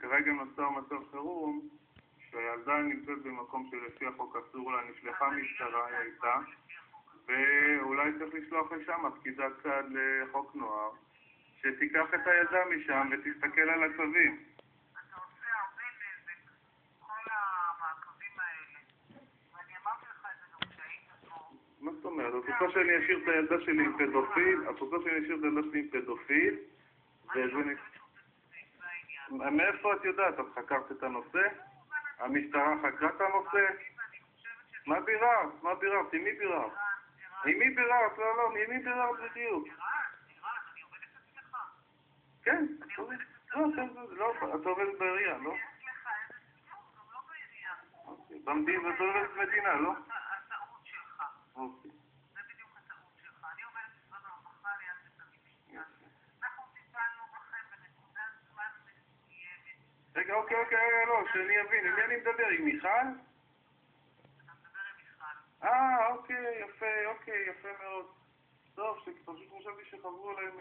כרגע נוצר מצב חירום, שהילדה נמצאת במקום שלפי החוק אסור לה, נשלחה משטרה, היא הייתה, ואולי צריך לשלוח לשם פקידת סעד לחוק נוער, שתיקח את הילדה משם ותסתכל על הצווים. אתה עושה הרבה נזק, כל המעקבים האלה, ואני אמרתי לך את זה גם כשהיית פה. מה זאת אומרת? את רוצה שאני אשאיר את הילדה שלי עם פדופיל? את רוצה שאני אשאיר את הילדה שלי עם פדופיל? מאיפה את יודעת? את חקרת את הנושא? המשטרה חקרה את הנושא? מה ביררת? מה ביררת? עם מי ביררת? עם מי ביררת? לא, עם מי ביררת בדיוק? אני עובדת אצלך. כן, את עובדת בעירייה, לא? יש לך איזה סיום, גם לא בעירייה. במדינה, את עובדת מדינה, לא? הטעות שלך. אוקיי. זה בדיוק הטעות שלך. אני עובדת משרד הרווחה ליד בית המשפט. אנחנו טיפלנו בכם בנקודת זמן מסוימת. רגע, אוקיי, לא, שאני אבין, עם מי אני מדבר? עם מיכל? אתה מדבר עם מיכל. אוקיי, יפה מאוד. טוב, שפשוט חשבתי שחזרו אליהם